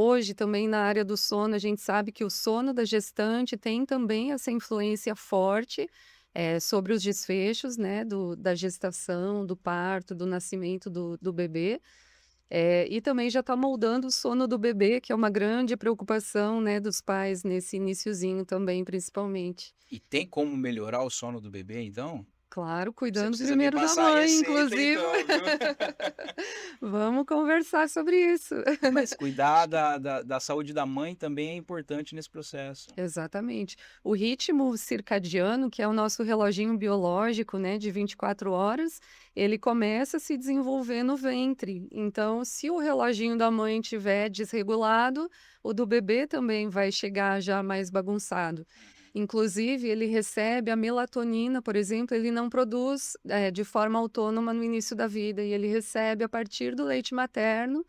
Hoje também na área do sono, a gente sabe que o sono da gestante tem também essa influência forte, sobre os desfechos, né, da gestação, do parto, do nascimento do bebê. E também já está moldando o sono do bebê, que é uma grande preocupação, né, dos pais nesse iniciozinho também, principalmente. E tem como melhorar o sono do bebê, então? Claro, Você cuidando precisa me primeiro da passar a mãe, receita inclusive. então, viu. Vamos conversar sobre isso. Mas cuidar da saúde da mãe também é importante nesse processo. Exatamente. O ritmo circadiano, que é o nosso reloginho biológico, né, de 24 horas, ele começa a se desenvolver no ventre. Então, se o reloginho da mãe estiver desregulado, o do bebê também vai chegar já mais bagunçado. Inclusive, ele recebe a melatonina, por exemplo, ele não produz, de forma autônoma no início da vida, e ele recebe a partir do leite materno,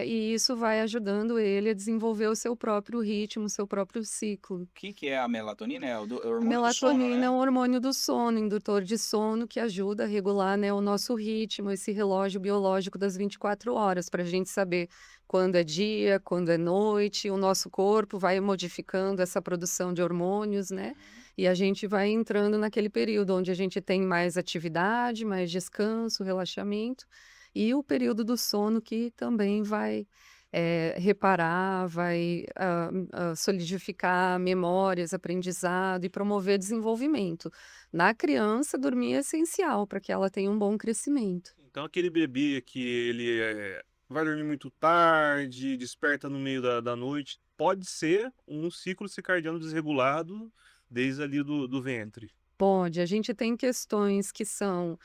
e isso vai ajudando ele a desenvolver o seu próprio ritmo, o seu próprio ciclo. O que que é a melatonina? É o hormônio do sono, Melatonina é né? um hormônio do sono, indutor de sono, que ajuda a regular, né, o nosso ritmo, esse relógio biológico das 24 horas, para a gente saber quando é dia, quando é noite. O nosso corpo vai modificando essa produção de hormônios, né? Uhum. E a gente vai entrando naquele período onde a gente tem mais atividade, mais descanso, relaxamento, e o período do sono que também vai reparar, vai, solidificar memórias, aprendizado e promover desenvolvimento. Na criança, dormir é essencial para que ela tenha um bom crescimento. Então aquele bebê que ele, vai dormir muito tarde, desperta no meio da noite, pode ser um ciclo circadiano desregulado desde ali do ventre. Pode, a gente tem questões que são,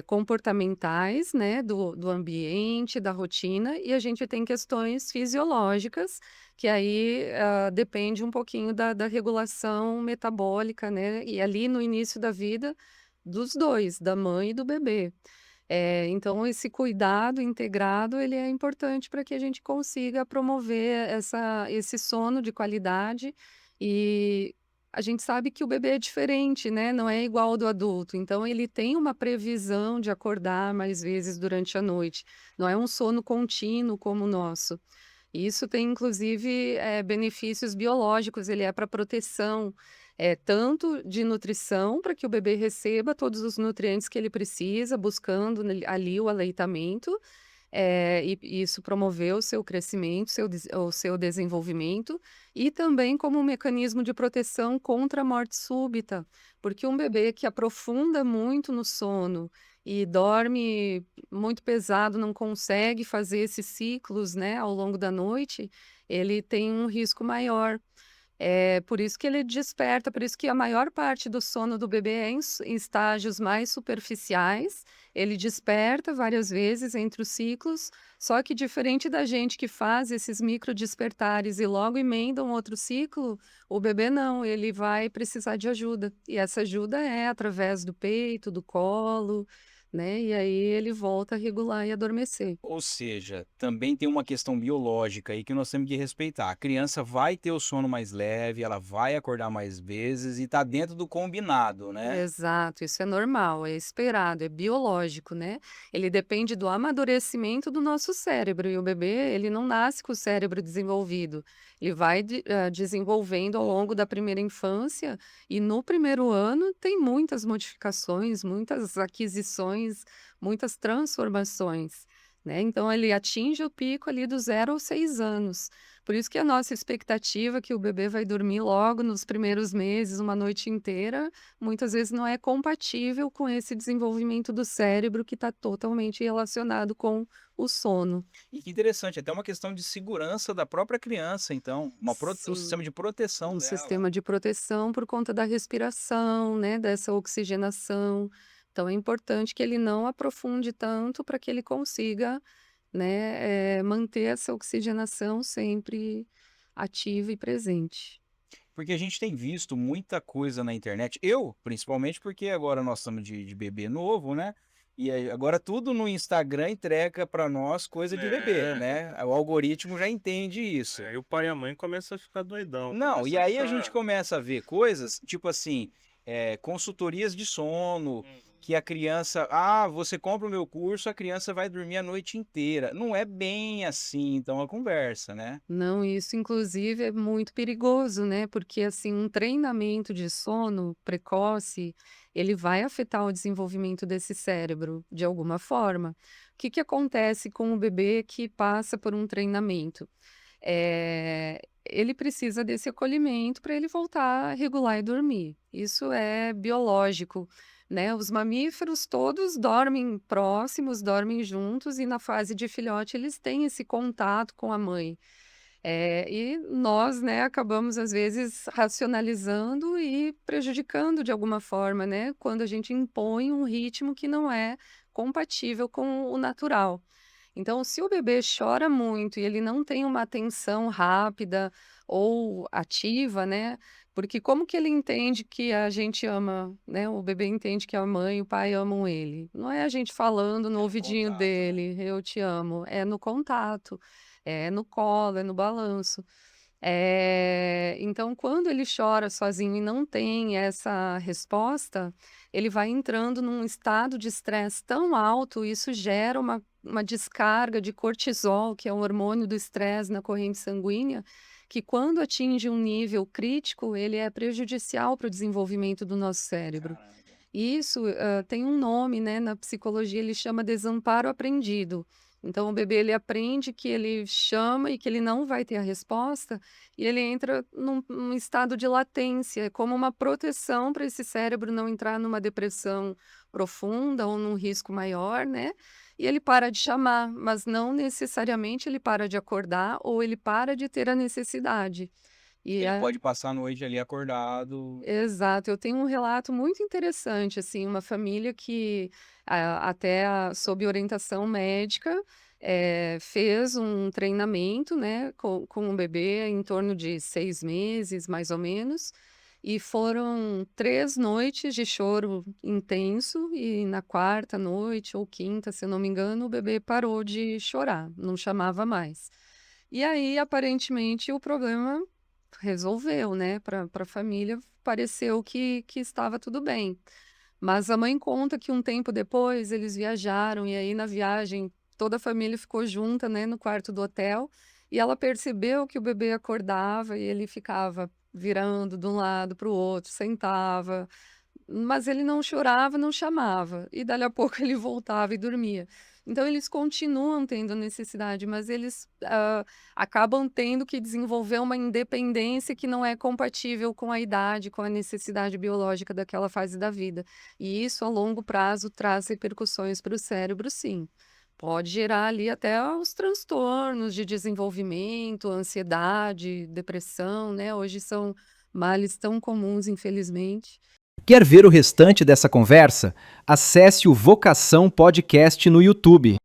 comportamentais, né, do ambiente, da rotina, e a gente tem questões fisiológicas, que aí, depende um pouquinho da regulação metabólica, né, e ali no início da vida, dos 2, da mãe e do bebê. Então esse cuidado integrado, ele é importante para que a gente consiga promover esse sono de qualidade, e a gente sabe que o bebê é diferente, né, não é igual ao do adulto, então ele tem uma previsão de acordar mais vezes durante a noite, não é um sono contínuo como o nosso. Isso tem inclusive, benefícios biológicos, ele é para proteção, tanto de nutrição, para que o bebê receba todos os nutrientes que ele precisa, buscando ali o aleitamento, e isso promover o seu crescimento, o seu desenvolvimento, e também como um mecanismo de proteção contra a morte súbita, porque um bebê que aprofunda muito no sono e dorme muito pesado, não consegue fazer esses ciclos, né, ao longo da noite, ele tem um risco maior. É por isso que ele desperta, por isso que a maior parte do sono do bebê é em estágios mais superficiais, ele desperta várias vezes entre os ciclos, só que diferente da gente que faz esses micro despertares e logo emenda um outro ciclo, o bebê não, ele vai precisar de ajuda, e essa ajuda é através do peito, do colo, né, e aí ele volta a regular e adormecer. Ou seja, também tem uma questão biológica aí que nós temos que respeitar. A criança vai ter o sono mais leve, ela vai acordar mais vezes e tá dentro do combinado, né? Exato, isso é normal, é esperado, é biológico, né. Ele depende do amadurecimento do nosso cérebro, e o bebê, ele não nasce com o cérebro desenvolvido, ele vai desenvolvendo ao longo da primeira infância, e no primeiro ano tem muitas modificações, muitas aquisições, muitas transformações, né. Então ele atinge o pico ali dos 0 aos 6 anos. Por isso que a nossa expectativa é que o bebê vai dormir logo nos primeiros meses, uma noite inteira, muitas vezes não é compatível com esse desenvolvimento do cérebro que está totalmente relacionado com o sono. E que interessante, até uma questão de segurança da própria criança, então, um sistema Sim, de proteção um dela. sistema de proteção por conta da respiração, né, dessa oxigenação. Então é importante que ele não aprofunde tanto para que ele consiga, né, manter essa oxigenação sempre ativa e presente. Porque a gente tem visto muita coisa na internet, eu principalmente, porque agora nós estamos de bebê novo, né? E aí agora tudo no Instagram entrega para nós coisa de bebê, É, né? O algoritmo já entende isso. aí o pai e a mãe começam a ficar doidão, Não, e começa a aí a gente achar. começa a ver coisas, tipo assim, consultorias de sono, Uhum. que a criança, você compra o meu curso, a criança vai dormir a noite inteira. Não é bem assim, então, a conversa, né? Não, isso inclusive é muito perigoso, né? Porque assim, um treinamento de sono precoce, ele vai afetar o desenvolvimento desse cérebro de alguma forma. O que que acontece com o bebê que passa por um treinamento? Ele precisa desse acolhimento para ele voltar a regular e dormir. Isso é biológico, né? Os mamíferos todos dormem próximos, dormem juntos e na fase de filhote eles têm esse contato com a mãe. E nós, né, acabamos às vezes racionalizando e prejudicando de alguma forma, né, quando a gente impõe um ritmo que não é compatível com o natural. Então, se o bebê chora muito e ele não tem uma atenção rápida ou ativa, né, porque como que ele entende que a gente ama, né, o bebê entende que a mãe e o pai amam ele? Não é a gente falando no É no ouvidinho contato, né? dele, eu te amo, é no contato. É no colo, é no balanço. Então quando ele chora sozinho e não tem essa resposta, ele vai entrando num estado de estresse tão alto, isso gera uma descarga de cortisol, que é o hormônio do estresse na corrente sanguínea, que quando atinge um nível crítico, ele é prejudicial para o desenvolvimento do nosso cérebro. Caramba. E isso, tem um nome, né, na psicologia, ele chama desamparo aprendido. Então o bebê ele aprende que ele chama e que ele não vai ter a resposta, e ele entra num estado de latência, como uma proteção para esse cérebro não entrar numa depressão profunda ou num risco maior, né, e ele para de chamar, mas não necessariamente ele para de acordar ou ele para de ter a necessidade. E Ele a pode passar a noite ali acordado. Exato, eu tenho um relato muito interessante, assim, uma família que, sob orientação médica, fez um treinamento, né, com o bebê em torno de 6 meses, mais ou menos, e foram 3 noites de choro intenso, e na quarta noite ou quinta, se eu não me engano, o bebê parou de chorar, não chamava mais. E aí, aparentemente, o problema resolveu, né, para a família pareceu que estava tudo bem. Mas a mãe conta que um tempo depois eles viajaram e aí na viagem toda a família ficou junta, né, no quarto do hotel, e ela percebeu que o bebê acordava e ele ficava virando de um lado para o outro, sentava, mas ele não chorava, não chamava, e dali a pouco ele voltava e dormia. Então eles continuam tendo necessidade, mas eles, acabam tendo que desenvolver uma independência que não é compatível com a idade, com a necessidade biológica daquela fase da vida. E isso a longo prazo traz repercussões para o cérebro, sim. Pode gerar ali até os transtornos de desenvolvimento, ansiedade, depressão, né, hoje são males tão comuns, infelizmente. Quer ver o restante dessa conversa? Acesse o Vocação Podcast no YouTube.